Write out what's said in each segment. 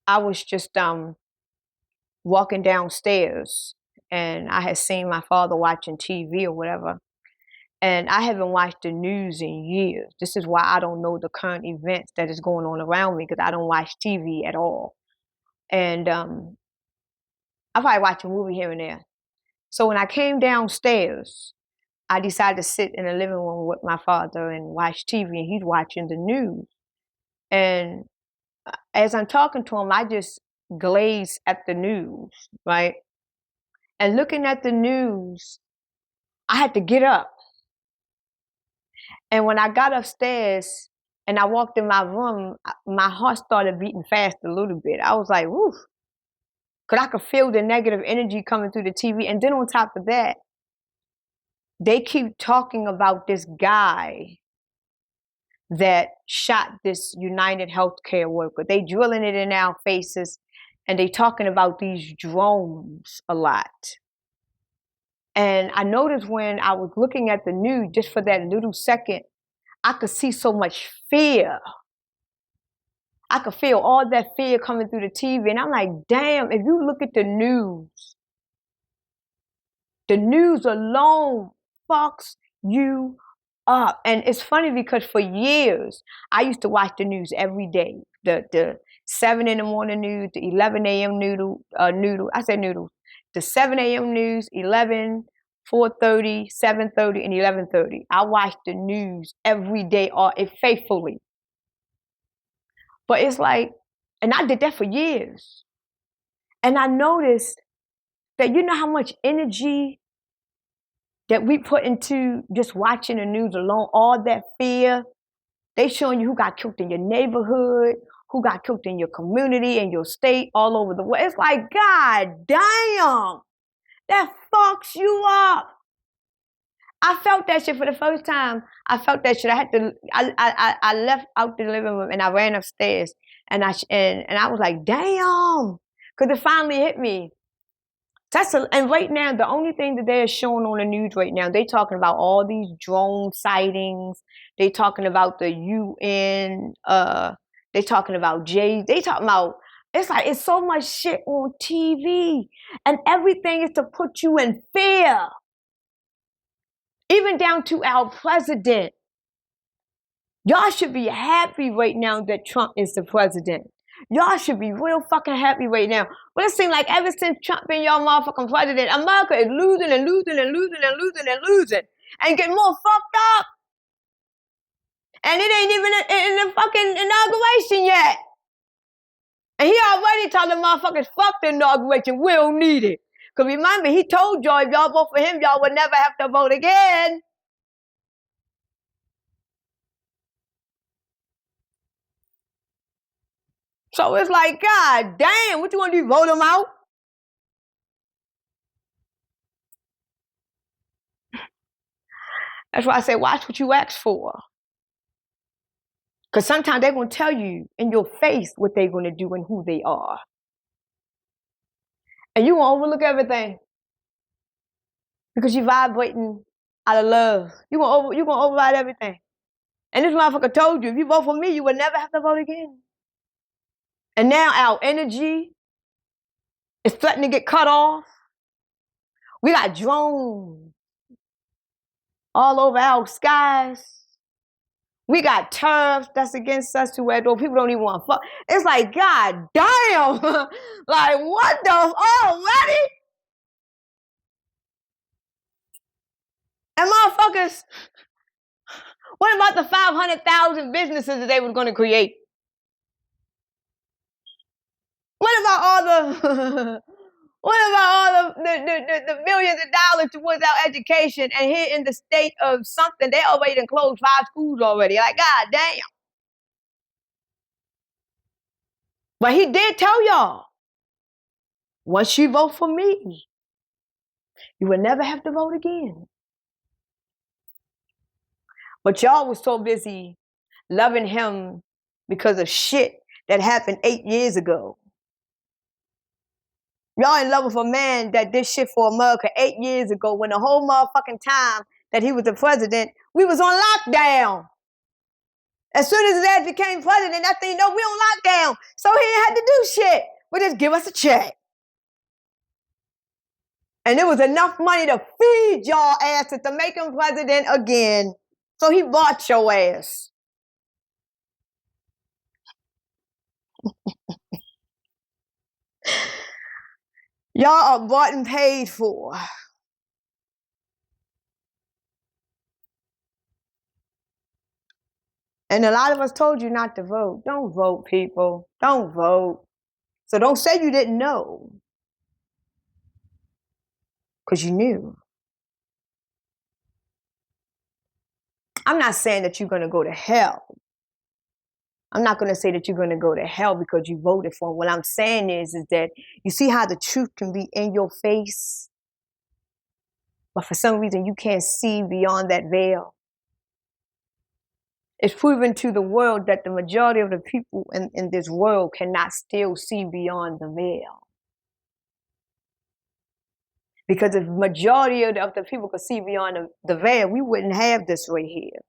I was just walking downstairs, and I had seen my father watching TV or whatever. And I haven't watched the news in years. This is why I don't know the current events that is going on around me, because I don't watch TV at all. And I probably watch a movie here and there. So when I came downstairs, I decided to sit in the living room with my father and watch TV, and he's watching the news. And as I'm talking to him, I just glaze at the news, right? And looking at the news, I had to get up. And when I got upstairs and I walked in my room, my heart started beating fast a little bit. I was like, woof. Because I could feel the negative energy coming through the TV. And then on top of that, they keep talking about this guy that shot this United Healthcare worker. They drilling it in our faces, and they talking about these drones a lot. And I noticed when I was looking at the news, just for that little second, I could see so much fear. I could feel all that fear coming through the TV. And I'm like, damn, if you look at the news alone fucks you up. And it's funny because for years, I used to watch the news every day. The 7 in the morning news, the 11 a.m. noodle, the 7 a.m. news, 11, 4:30, 7:30, and 11:30. I watched the news every day, or faithfully. But it's like, and I did that for years. And I noticed that you know how much energy that we put into just watching the news alone, all that fear. They showing you who got killed in your neighborhood, who got killed in your community, in your state, all over the world. It's like, God damn, that fucks you up. I felt that shit for the first time. I felt that shit. I left out the living room and I ran upstairs and I was like, damn, because it finally hit me. And right now, the only thing that they're showing on the news right now, they talking about all these drone sightings. They talking about the UN. They talking about Jay. They talking about, it's like, it's so much shit on TV. And everything is to put you in fear. Even down to our president. Y'all should be happy right now that Trump is the president. Y'all should be real fucking happy right now. But it seems like ever since Trump been y'all motherfucking president, America is losing and losing and losing and losing and losing. And getting more fucked up. And it ain't even in the fucking inauguration yet. And he already told the motherfuckers, fuck the inauguration, we don't need it. Because remember, he told y'all, if y'all vote for him, y'all would never have to vote again. So it's like, God damn, what you want to do, vote him out? That's why I say, watch what you ask for. Because sometimes they're going to tell you in your face what they're going to do and who they are. And you going to overlook everything. Because you're vibrating out of love. You're going to override everything. And this motherfucker told you, if you vote for me, you will never have to vote again. And now our energy is threatening to get cut off. We got drones all over our skies. We got tariffs that's against us to where people don't even want to fuck. It's like, God damn. Like, what the already? And motherfuckers, what about the 500,000 businesses that they were going to create? What about all the the millions of dollars towards our education? And here in the state of something, they already done closed 5 schools already. Like, God damn. But he did tell y'all, once you vote for me, you will never have to vote again. But y'all was so busy loving him because of shit that happened 8 years ago. Y'all in love with a man that did shit for America 8 years ago, when the whole motherfucking time that he was the president, we was on lockdown. As soon as his dad became president, that thing, no, we on lockdown. So he ain't had to do shit. But just give us a check. And there was enough money to feed y'all asses to make him president again. So he bought your ass. Y'all are bought and paid for. And a lot of us told you not to vote. Don't vote, people. Don't vote. So don't say you didn't know. Because you knew. I'm not saying that you're going to go to hell. I'm not going to say that you're going to go to hell because you voted for him. What I'm saying is that you see how the truth can be in your face, but for some reason you can't see beyond that veil. It's proven to the world that the majority of the people in this world cannot still see beyond the veil. Because if the majority of the people could see beyond the veil, we wouldn't have this right here.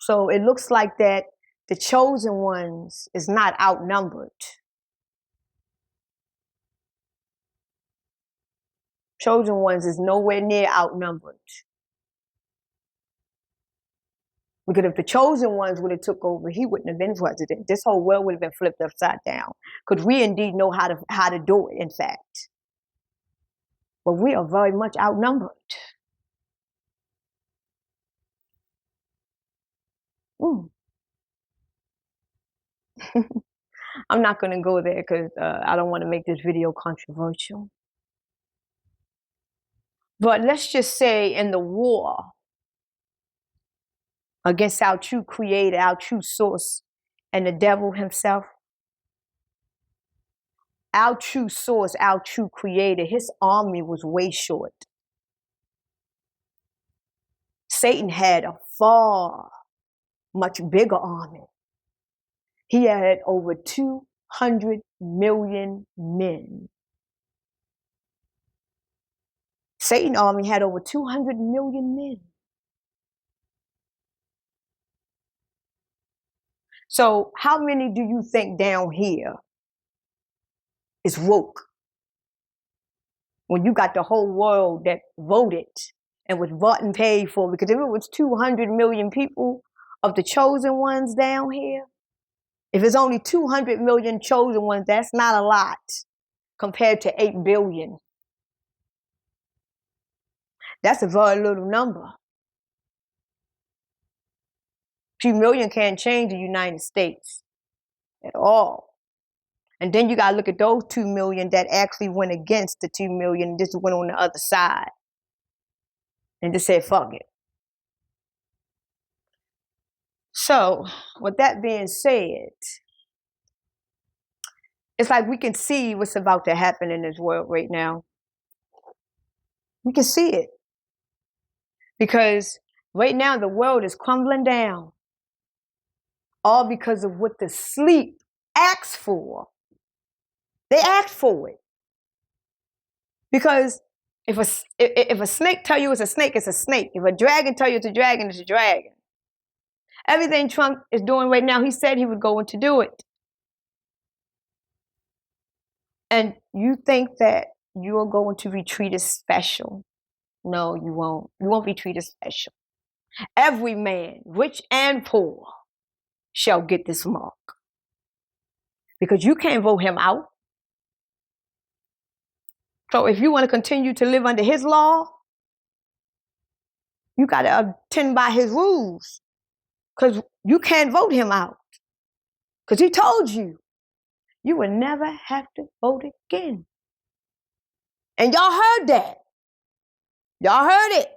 So it looks like that the chosen ones is not outnumbered. Chosen ones is nowhere near outnumbered. Because if the chosen ones would have took over, he wouldn't have been president. This whole world would have been flipped upside down. Because we indeed know how to do it, in fact. But we are very much outnumbered. I'm not going to go there because I don't want to make this video controversial. But let's just say in the war against our true creator, our true source, and the devil himself, our true source, our true creator, his army was way short. Satan had a far much bigger army. He had over 200 million men. Satan's army had over 200 million men. So how many do you think down here is woke? When you got the whole world that voted and was bought and paid for, because if it was 200 million people of the chosen ones down here, if it's only 200 million chosen ones, that's not a lot compared to 8 billion. That's a very little number. 2 million can't change the United States at all. And then you got to look at those 2 million that actually went against the 2 million and just went on the other side and just said, fuck it. So, with that being said, it's like we can see what's about to happen in this world right now. We can see it. Because right now the world is crumbling down. All because of what the sleep asked for. They asked for it. Because if a snake tell you it's a snake, it's a snake. If a dragon tell you it's a dragon, it's a dragon. Everything Trump is doing right now, he said he was going to do it. And you think that you are going to be treated special. No, you won't. You won't be treated special. Every man, rich and poor, shall get this mark. Because you can't vote him out. So if you want to continue to live under his law, you got to attend by his rules. Because you can't vote him out. Because he told you, you will never have to vote again. And y'all heard that. Y'all heard it.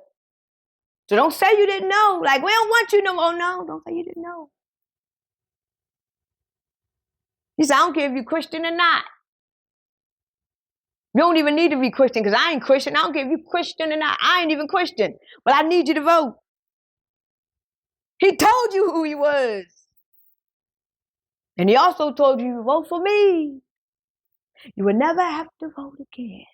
So don't say you didn't know. Like, we don't want you no more. No, don't say you didn't know. He said, I don't care if you're Christian or not. You don't even need to be Christian because I ain't Christian. I don't care if you're Christian or not. I ain't even Christian. But I need you to vote. He told you who he was. And he also told you, vote for me. You will never have to vote again.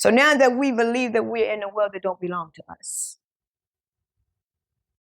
So now that we believe that we're in a world that don't belong to us,